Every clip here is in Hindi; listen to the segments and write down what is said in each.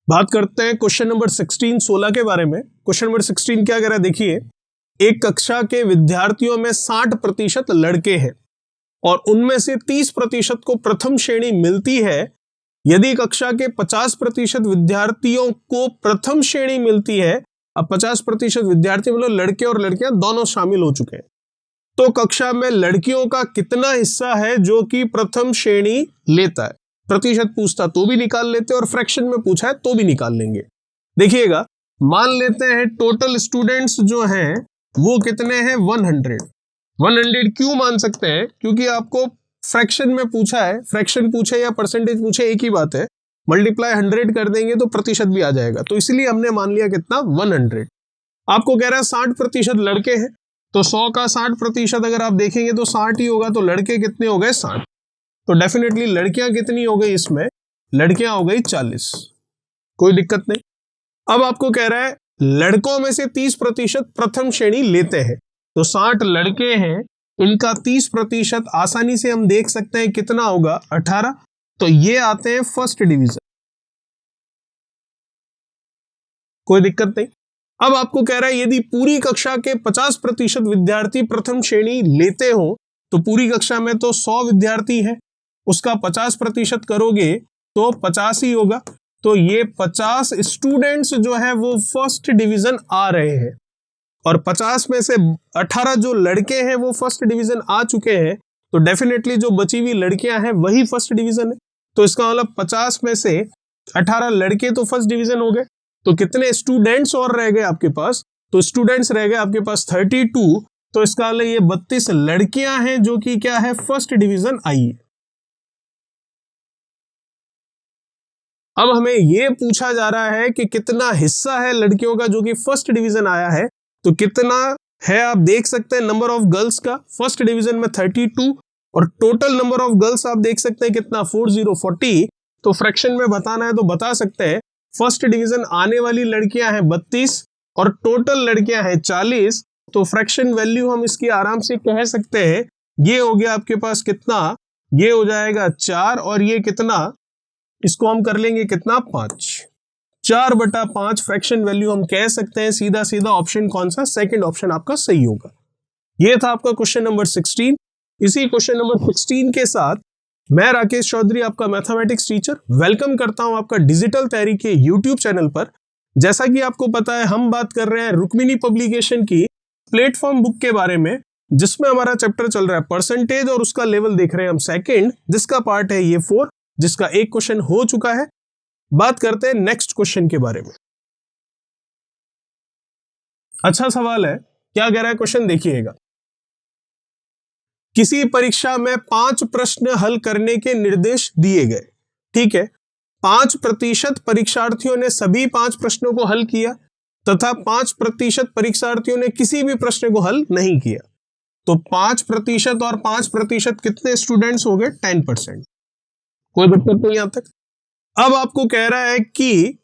बात करते हैं क्वेश्चन नंबर 16 के बारे में। क्वेश्चन नंबर 16 क्या कह रहा है, देखिए, एक कक्षा के विद्यार्थियों में 60% लड़के हैं और उनमें से 30% को प्रथम श्रेणी मिलती है। यदि कक्षा के 50% विद्यार्थियों को प्रथम श्रेणी मिलती है, अब 50% विद्यार्थी मतलब लड़के और लड़कियां दोनों शामिल हो चुके हैं, तो कक्षा में लड़कियों का कितना हिस्सा है जो कि प्रथम श्रेणी लेता है। प्रतिशत पूछता तो भी निकाल लेते और फ्रैक्शन में पूछा है तो भी निकाल लेंगे। देखिएगा, मान लेते हैं टोटल स्टूडेंट्स जो हैं वो कितने हैं, 100 क्यों मान सकते हैं, क्योंकि आपको फ्रैक्शन में पूछा है, फ्रैक्शन पूछे या परसेंटेज पूछे एक ही बात है, मल्टीप्लाई 100 कर देंगे तो प्रतिशत भी आ जाएगा, तो इसलिए हमने मान लिया कितना, 100। आपको कह रहा है 60% लड़के हैं, तो 100 का 60% अगर आप देखेंगे तो 60 ही होगा, तो लड़के कितने हो गए, 60। तो डेफिनेटली लड़कियां कितनी हो गई, इसमें लड़कियां हो गई 40, कोई दिक्कत नहीं। अब आपको कह रहा है लड़कों में से 30% प्रथम श्रेणी लेते हैं, तो 60 लड़के हैं, इनका 30% आसानी से हम देख सकते हैं कितना होगा, 18, तो ये आते हैं फर्स्ट डिवीजन, कोई दिक्कत नहीं। अब आपको कह रहा है यदि पूरी कक्षा के 50% विद्यार्थी प्रथम श्रेणी लेते हो, तो पूरी कक्षा में तो 100 विद्यार्थी हैं, उसका 50% करोगे तो 50 ही होगा, तो ये 50 स्टूडेंट्स जो है वो फर्स्ट डिवीजन आ रहे हैं, और 50 में से 18 जो लड़के हैं वो फर्स्ट डिवीजन आ चुके हैं, तो डेफिनेटली जो बची हुई लड़कियां हैं वही फर्स्ट डिवीजन है। तो इसका मतलब 50 में से 18 लड़के तो फर्स्ट डिवीजन हो गए, तो कितने स्टूडेंट्स और रह गए आपके पास, तो स्टूडेंट्स रह गए आपके पास 32, तो इसका मतलब ये 32 लड़कियां हैं जो कि क्या है, फर्स्ट डिवीजन आई है। अब हमें यह पूछा जा रहा है कि कितना हिस्सा है लड़कियों का जो कि फर्स्ट डिवीजन आया है, तो कितना है आप देख सकते हैं, नंबर ऑफ गर्ल्स का फर्स्ट डिवीजन में 32 और टोटल नंबर ऑफ गर्ल्स आप देख सकते हैं कितना, 40, तो फ्रैक्शन में बताना है तो बता सकते हैं फर्स्ट डिवीजन आने वाली लड़कियां हैं 32 और टोटल लड़कियां हैं 40, तो फ्रैक्शन वैल्यू हम इसकी आराम से कह सकते हैं, ये हो गया आपके पास कितना, ये हो जाएगा 4 और ये कितना, इसको हम कर लेंगे कितना, 5, 4/5 फ्रैक्शन वैल्यू हम कह सकते हैं। सीधा सीधा ऑप्शन कौन सा, सेकंड ऑप्शन आपका सही होगा। ये था आपका क्वेश्चन नंबर 16। इसी क्वेश्चन नंबर 16 के साथ मैं राकेश चौधरी, आपका मैथमेटिक्स टीचर, वेलकम करता हूं आपका डिजिटल तैयारी के यूट्यूब चैनल पर। जैसा कि आपको पता है हम बात कर रहे हैं रुक्मिणी पब्लिकेशन की प्लेटफॉर्म बुक के बारे में, जिसमें हमारा चैप्टर चल रहा है परसेंटेज और उसका लेवल देख रहे हैं हम सेकेंड, जिसका पार्ट है ये 4, जिसका एक क्वेश्चन हो चुका है। बात करते हैं नेक्स्ट क्वेश्चन के बारे में। अच्छा सवाल है, क्या कह रहा है क्वेश्चन, देखिएगा, किसी परीक्षा में 5 प्रश्न हल करने के निर्देश दिए गए, ठीक है, 5% परीक्षार्थियों ने सभी 5 प्रश्नों को हल किया तथा 5% परीक्षार्थियों ने किसी भी प्रश्न को हल नहीं किया, तो 5% और 5% कितने स्टूडेंट्स हो गए, 10%, कोई दिक्कत नहीं यहां तक। अब आपको कह रहा है कि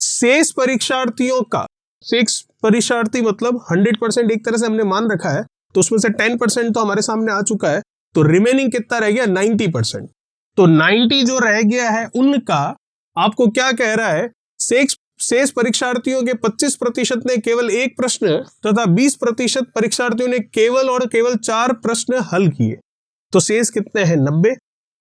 शेष परीक्षार्थियों का, शेष परीक्षार्थी मतलब 100% एक तरह से हमने मान रखा है, तो उसमें से 10% तो हमारे सामने आ चुका है, तो रिमेनिंग कितना रह गया, 90%, तो 90 जो रह गया है उनका आपको क्या कह रहा है, शेष परीक्षार्थियों के 25% ने केवल एक प्रश्न तथा 20% परीक्षार्थियों ने केवल और केवल 4 प्रश्न हल किए, तो शेष कितने हैं, 90।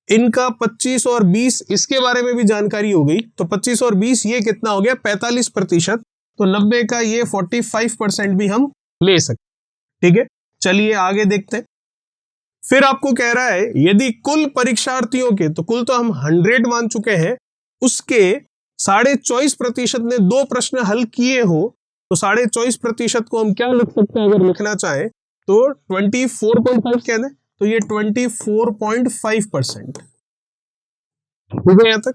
इनका 25 और 20 इसके बारे में भी जानकारी हो गई, तो 25 और 20 ये कितना हो गया, 45%, तो 90 का ये 45% भी हम ले सकते, ठीक है। चलिए आगे देखते हैं। फिर आपको कह रहा है यदि कुल परीक्षार्थियों के, तो कुल तो हम 100 मान चुके हैं, उसके 24.5% ने 2 प्रश्न हल किए हो, तो 24.5% को हम क्या लिख सकते हैं, अगर लिखना चाहें तो 24.5 कह दें, तो ये 24.5%, ठीक है। यहां तक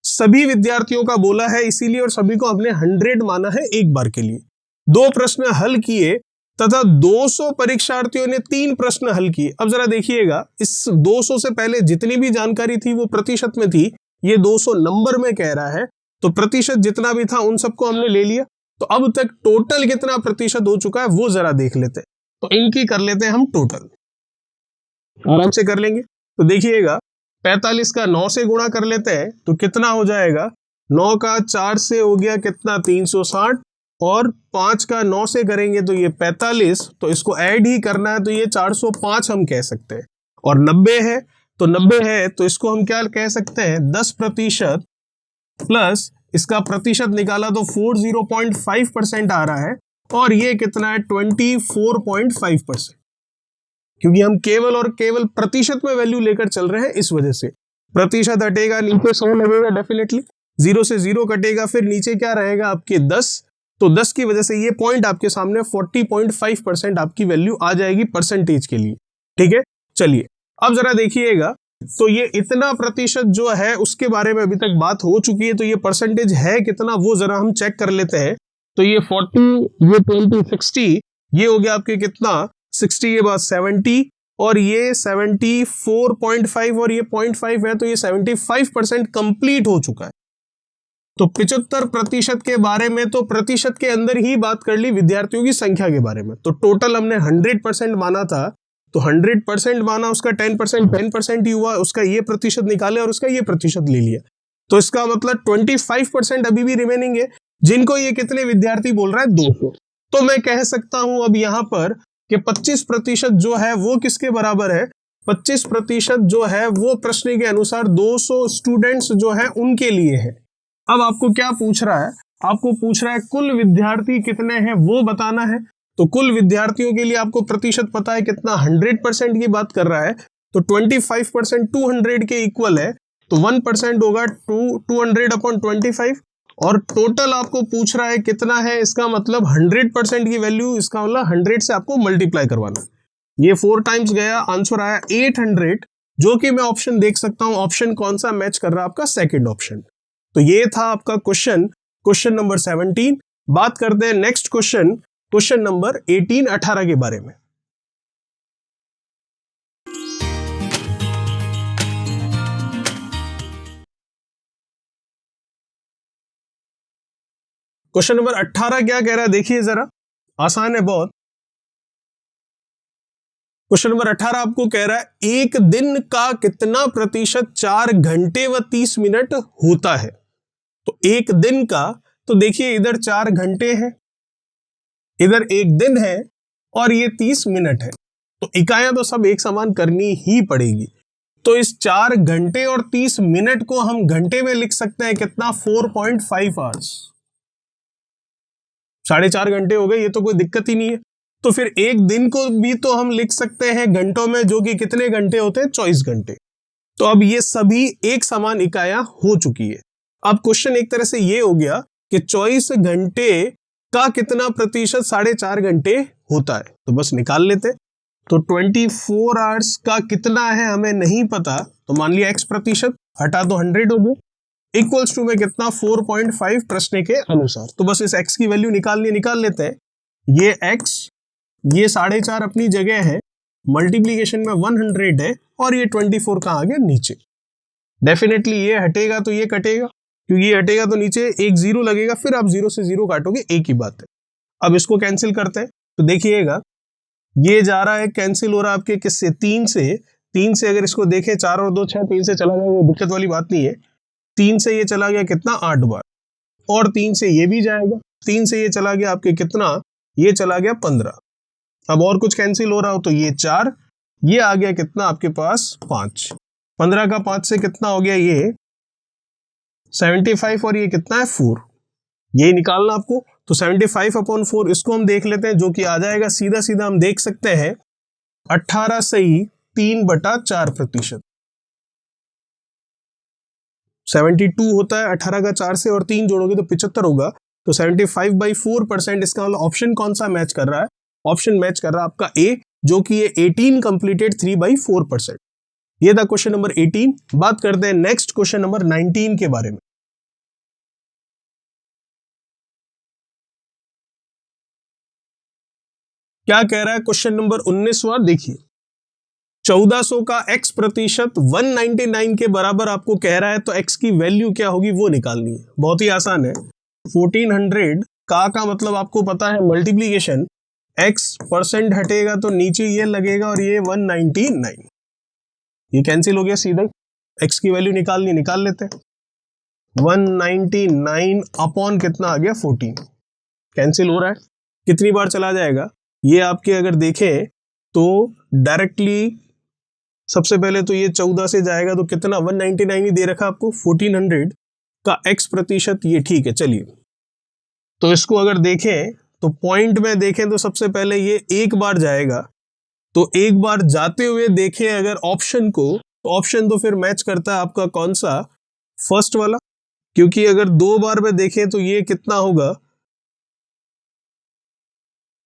सभी विद्यार्थियों का बोला है इसीलिए, और सभी को हमने 100 माना है एक बार के लिए। 2 प्रश्न हल किए तथा 200 परीक्षार्थियों ने 3 प्रश्न हल किए। अब जरा देखिएगा, इस 200 से पहले जितनी भी जानकारी थी वो प्रतिशत में थी, ये 200 नंबर में कह रहा है, तो प्रतिशत जितना भी था उन सबको हमने ले लिया, तो अब तक टोटल कितना प्रतिशत हो चुका है वो जरा देख लेते हैं। तो इनकी कर लेते हैं हम टोटल, आराम से कर लेंगे। तो देखिएगा 45 का 9 से गुणा कर लेते हैं, तो कितना हो जाएगा, 9 का 4 से हो गया कितना 360, और 5 का 9 से करेंगे तो ये 45, तो इसको ऐड ही करना है तो ये 405 हम कह सकते हैं। और 90 है तो 90 है तो इसको हम क्या कह सकते हैं 10% प्लस इसका प्रतिशत निकाला तो 40.5% आ रहा है, और ये कितना है 24.5%, क्योंकि हम केवल और केवल प्रतिशत में वैल्यू लेकर चल रहे हैं, इस वजह से प्रतिशत हटेगा नीचे 100 लगेगा डेफिनेटली, 0 से 0 कटेगा, फिर नीचे क्या रहेगा आपके 10, तो 10 की वजह से ये पॉइंट आपके सामने 40.5% आपकी वैल्यू आ जाएगी परसेंटेज के लिए। ठीक है, चलिए अब जरा देखिएगा, तो ये इतना प्रतिशत जो है उसके बारे में अभी तक बात हो चुकी है, तो ये परसेंटेज है कितना वो जरा हम चेक कर लेते हैं। तो ये 40, ये 20, 60, ये हो गया आपके कितना 60 के बाद 70, और ये 74.5 और ये 0.5 है, तो ये 75% कंप्लीट हो चुका है। तो 75% के बारे में तो प्रतिशत के अंदर ही बात कर ली विद्यार्थियों की संख्या के बारे में। तो टोटल हमने 100% माना था, तो 100% माना, उसका 10% ही हुआ, उसका ये प्रतिशत निकाले और उसका ये प्रतिशत ले लिया, तो इसका मतलब 25% अभी भी रिमेनिंग है, जिनको ये कितने विद्यार्थी बोल रहा है 200। तो मैं कह सकता हूं अब यहां पर कि 25% जो है वो किसके बराबर है, 25% जो है वो प्रश्न के अनुसार 200 स्टूडेंट्स जो है उनके लिए है। अब आपको क्या पूछ रहा है, आपको पूछ रहा है कुल विद्यार्थी कितने हैं वो बताना है। तो कुल विद्यार्थियों के लिए आपको प्रतिशत पता है कितना, 100% की बात कर रहा है, तो 25% 200 के इक्वल है, तो 1% होगा 200/25, और टोटल आपको पूछ रहा है कितना है, इसका मतलब 100% की वैल्यू, इसका मतलब 100 से आपको मल्टीप्लाई करवाना। ये 4 टाइम्स गया, आंसर आया 800, जो कि मैं ऑप्शन देख सकता हूं, ऑप्शन कौन सा मैच कर रहा है आपका, सेकंड ऑप्शन। तो ये था आपका क्वेश्चन नंबर 17। बात करते हैं नेक्स्ट क्वेश्चन नंबर 18 के बारे में। क्वेश्चन नंबर 18 क्या कह रहा है, देखिए जरा, आसान है बहुत। क्वेश्चन नंबर 18 आपको कह रहा है एक दिन का कितना प्रतिशत 4 घंटे व 30 मिनट होता है। तो एक दिन का, तो देखिए इधर 4 घंटे है, इधर एक दिन है, और ये 30 मिनट है, तो इकाइयां तो सब एक समान करनी ही पड़ेगी। तो इस 4 घंटे और 30 मिनट को हम घंटे में लिख सकते हैं कितना, 4.5 आवर्स, 4.5 घंटे हो गए, ये तो कोई दिक्कत ही नहीं है। तो फिर एक दिन को भी तो हम लिख सकते हैं घंटों में, जो कि कितने घंटे होते हैं, 24 घंटे। तो अब ये सभी एक समान इकाइयां हो चुकी है। अब क्वेश्चन एक तरह से ये हो गया कि 24 घंटे का कितना प्रतिशत 4.5 घंटे होता है, तो बस निकाल लेते। तो 24 आवर्स का कितना है हमें नहीं पता, तो मान लिया x प्रतिशत, हटा तो 100 हो गया, इक्वल्स टू में कितना 4.5 प्रश्न के अनुसार। तो बस इस x की वैल्यू निकाल लेते हैं। ये x, ये 4.5 अपनी जगह है, मल्टीप्लीकेशन में 100 है, और ये 24 कहाँ आ गया नीचे। डेफिनेटली ये हटेगा तो ये कटेगा, क्योंकि ये हटेगा तो नीचे एक 0 लगेगा, फिर आप 0 से 0 काटोगे, एक ही बात है। अब इसको कैंसिल करते हैं, तो देखिएगा ये जा रहा है, कैंसिल हो रहा है आपके किससे, 3 से अगर इसको देखें 4 और 2 6, 3 से चला गया, वो दिक्कत वाली बात नहीं है। 3 से ये चला गया कितना 8 बार, और 3 से ये भी जाएगा, 3 से ये चला गया आपके कितना, ये चला गया 15। अब और कुछ कैंसिल हो रहा हो तो ये 4, ये आ गया कितना आपके पास 5, 15 का 5 से कितना हो गया, ये 75, और ये कितना है 4, यही निकालना आपको। तो 75/4 इसको हम देख लेते हैं, जो कि आ जाएगा सीधा सीधा हम देख सकते हैं 18 सही 3/4 प्रतिशत। 72 होता है, 18 का 4 से और 3 जोड़ोगे तो 75 होगा। तो 75/4%, इसका मतलब ऑप्शन कौन सा मैच कर रहा है, ऑप्शन मैच कर रहा है आपका ए, जो कि ये 18 कंप्लीटेड 3/4%। ये था क्वेश्चन नंबर 18। बात करते हैं नेक्स्ट क्वेश्चन नंबर 19 के बारे में। क्या कह रहा है क्वेश्चन नंबर 19वां, देखिए 1400 का x प्रतिशत 199 के बराबर आपको कह रहा है, तो x की वैल्यू क्या होगी वो निकालनी है। बहुत ही आसान है, 1400 का मतलब आपको पता है मल्टीप्लीकेशन, x परसेंट हटेगा तो नीचे ये लगेगा, और ये 199, ये कैंसिल हो गया सीधा। x की वैल्यू निकाल लेते हैं। 199 अपॉन कितना आ गया 14, कैंसिल हो रहा है। कितनी बार चला जाएगा ये आपके अगर देखें तो डायरेक्टली सबसे पहले तो ये 14 से जाएगा तो कितना 199 ही दे रखा आपको, 1400 का x प्रतिशत ये, ठीक है। चलिए तो इसको अगर देखें तो पॉइंट में देखें तो सबसे पहले ये एक बार जाएगा, तो एक बार जाते हुए देखें अगर ऑप्शन को, तो ऑप्शन तो फिर मैच करता है आपका कौन सा, फर्स्ट वाला, क्योंकि अगर दो बार में देखें तो ये कितना होगा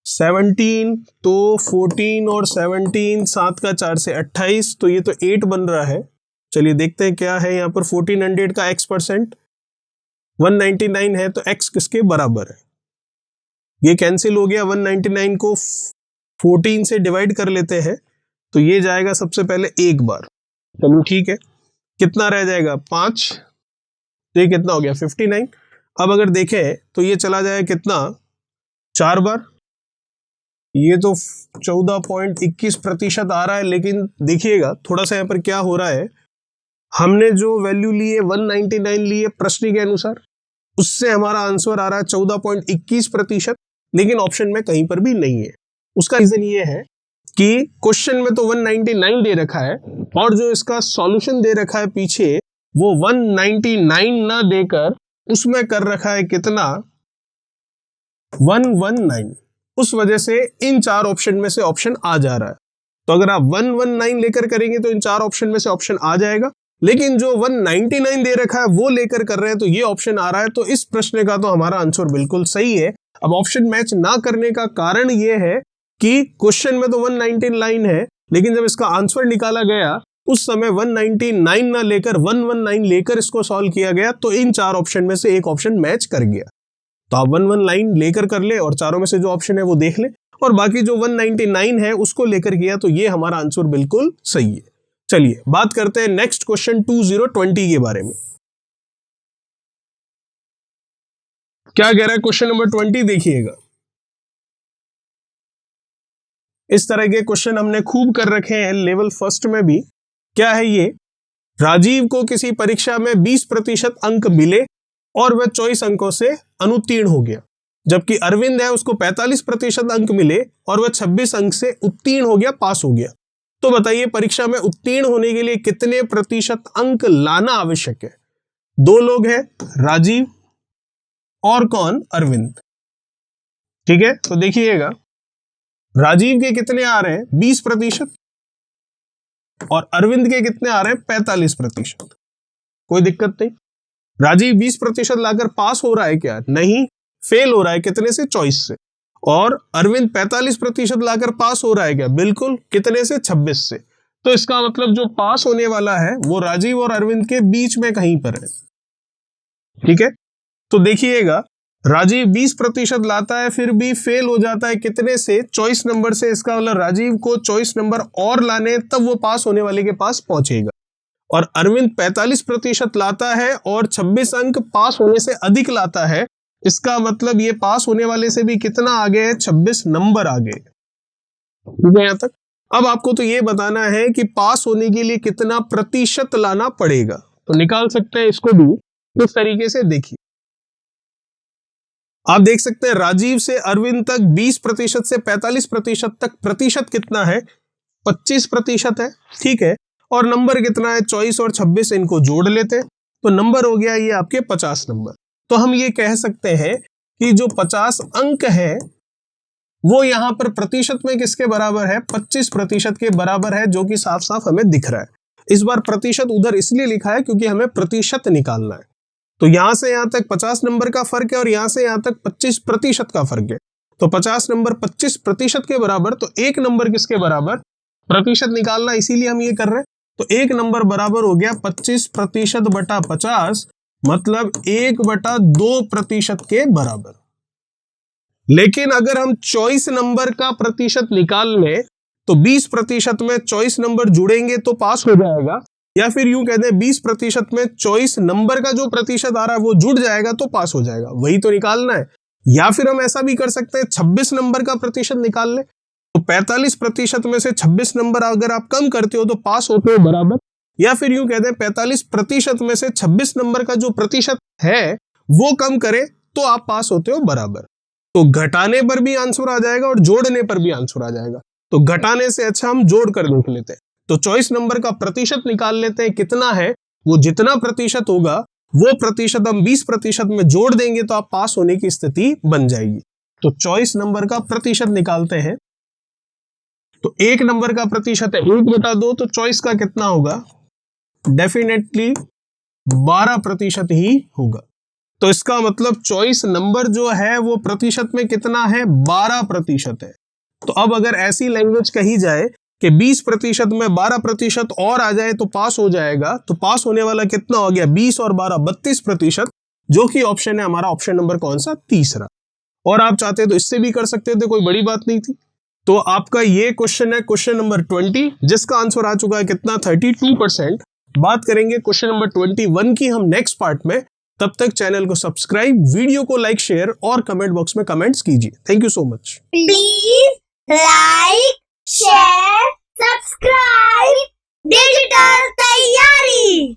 17, तो 14 और 17, 7 का 4 से 28, तो ये तो 8 बन रहा है। चलिए देखते हैं क्या है यहाँ पर, 1400 का x% 199 है, तो x किसके बराबर है, ये कैंसिल हो गया। 199 को 14 से डिवाइड कर लेते हैं तो ये जाएगा सबसे पहले एक बार, चलो ठीक है, कितना रह जाएगा 5, तो ये कितना हो गया 59। अब अगर देखें तो ये चला जाए कितना 4 बार, ये तो 14.21% आ रहा है, लेकिन देखिएगा थोड़ा सा यहाँ पर क्या हो रहा है, हमने जो वैल्यू ली है 199 ली है प्रश्न के अनुसार, उससे हमारा आंसर आ रहा है 14.21%, लेकिन ऑप्शन में कहीं पर भी नहीं है। उसका रीजन ये है कि क्वेश्चन में तो 199 दे रखा है और जो इसका सॉल्यूशन दे रखा है पीछे वो 199 ना देकर उसमें कर रखा है कितना 119, उस वजह से इन चार ऑप्शन में से ऑप्शन आ जा रहा है। तो अगर आप 119 लेकर करेंगे तो इन चार ऑप्शन में से ऑप्शन आ जाएगा, लेकिन जो 199 दे रखा है वो लेकर कर रहे हैं तो ये ऑप्शन आ रहा है। तो इस प्रश्न का तो हमारा आंसर बिल्कुल सही है। अब ऑप्शन मैच ना करने का कारण ये है कि क्वेश्चन में तो 199 है, लेकिन जब इसका आंसर निकाला गया उस समय 199 ना लेकर 119 लेकर इसको सॉल्व किया गया, तो इन चार ऑप्शन में से एक ऑप्शन मैच कर गया। तो आप 119 लेकर कर ले और चारों में से जो ऑप्शन है वो देख ले, और बाकी जो 199 है उसको लेकर किया, तो ये हमारा आंसर बिल्कुल सही है। चलिए बात करते हैं नेक्स्ट क्वेश्चन 2020 के बारे में। क्या कह रहा है क्वेश्चन नंबर 20, देखिएगा। इस तरह के क्वेश्चन हमने खूब कर रखे हैं लेवल फर्स्ट में भी। क्या है ये, राजीव को किसी परीक्षा में 20% अंक मिले और वह 24 अंकों से अनुत्तीर्ण हो गया, जबकि अरविंद है उसको 45% अंक मिले और वह 26 अंक से उत्तीर्ण हो गया, पास हो गया। तो बताइए परीक्षा में उत्तीर्ण होने के लिए कितने प्रतिशत अंक लाना आवश्यक है। दो लोग हैं, राजीव और कौन, अरविंद। ठीक है, तो देखिएगा राजीव के कितने आ रहे हैं 20% और अरविंद के कितने आ रहे हैं 45%। कोई दिक्कत नहीं। राजीव 20% लाकर पास हो रहा है क्या, नहीं, फेल हो रहा है, कितने से 24 से। और अरविंद 45% लाकर पास हो रहा है क्या, बिल्कुल, कितने से 26 से। तो इसका मतलब जो पास होने वाला है वो राजीव और अरविंद के बीच में कहीं पर है। ठीक है, तो देखिएगा राजीव 20% लाता है फिर भी फेल हो जाता है, कितने से 24 नंबर से। इसका मतलब राजीव को 24 नंबर और लाने तब वो पास होने वाले के पास पहुंचेगा। और अरविंद 45% लाता है और 26 अंक पास होने से अधिक लाता है, इसका मतलब ये पास होने वाले से भी कितना आगे है, 26 नंबर आगे। ठीक है यहां तक। अब आपको तो ये बताना है कि पास होने के लिए कितना प्रतिशत लाना पड़ेगा, तो निकाल सकते हैं इसको भी इस तरीके से। देखिए आप देख सकते हैं राजीव से अरविंद तक 20% से 45% तक प्रतिशत कितना है, 25% है। ठीक है, और नंबर कितना है 24 और 26, इनको जोड़ लेते हैं तो नंबर हो गया ये आपके 50 नंबर। तो हम ये कह सकते हैं कि जो 50 अंक है वो यहां पर प्रतिशत में किसके बराबर है, 25% के बराबर है, जो कि साफ साफ हमें दिख रहा है। इस बार प्रतिशत उधर इसलिए लिखा है क्योंकि हमें प्रतिशत निकालना है। तो यहां से यहां तक 50 नंबर का फर्क है और यहां से यहां तक 25% का फर्क है। तो 50 नंबर 25% के बराबर, तो एक नंबर किसके बराबर, प्रतिशत निकालना, इसीलिए हम ये कर रहे हैं। तो एक नंबर बराबर हो गया 25% बटा 50, मतलब 1/2% के बराबर। लेकिन अगर हम 24 नंबर का प्रतिशत निकाल लें तो 20% में 24 नंबर जुड़ेंगे तो पास हो जाएगा, या फिर यूं कहते हैं 20% में 24 नंबर का जो प्रतिशत आ रहा है वो जुड़ जाएगा तो पास हो जाएगा, वही तो निकालना है। या फिर हम ऐसा भी कर सकते हैं 26 नंबर का प्रतिशत निकाल लें, तो 45% में से 26 नंबर अगर आप कम करते हो तो पास होते हो बराबर, या फिर यूं कहते हैं 45% में से 26 नंबर का जो प्रतिशत है वो कम करे तो आप पास होते हो बराबर। तो घटाने पर भी आंसर आ जाएगा और जोड़ने पर भी आंसर आ जाएगा। तो घटाने से अच्छा हम जोड़ कर देख लेते हैं। तो चॉइस नंबर का प्रतिशत निकाल लेते हैं, कितना है वो जितना प्रतिशत होगा वो प्रतिशत हम 20% में जोड़ देंगे तो आप पास होने की स्थिति बन जाएगी। तो चॉइस नंबर का प्रतिशत निकालते हैं। तो एक नंबर का प्रतिशत है 1/2, तो चॉइस का कितना होगा, डेफिनेटली 12% ही होगा। तो इसका मतलब चॉइस नंबर जो है वो प्रतिशत में कितना है, 12% है। तो अब अगर ऐसी लैंग्वेज कही जाए कि 20% में 12% और आ जाए तो पास हो जाएगा, तो पास होने वाला कितना हो गया, 20 और 12 32%, जो कि ऑप्शन है हमारा ऑप्शन नंबर कौन सा, तीसरा। और आप चाहते तो इससे भी कर सकते थे, कोई बड़ी बात नहीं थी। तो आपका ये क्वेश्चन है क्वेश्चन नंबर 20, जिसका आंसर आ चुका है कितना, 32%। बात करेंगे क्वेश्चन नंबर 21 की हम नेक्स्ट पार्ट में। तब तक चैनल को सब्सक्राइब, वीडियो को लाइक, शेयर और कमेंट बॉक्स में कमेंट्स कीजिए। Thank you so much. Please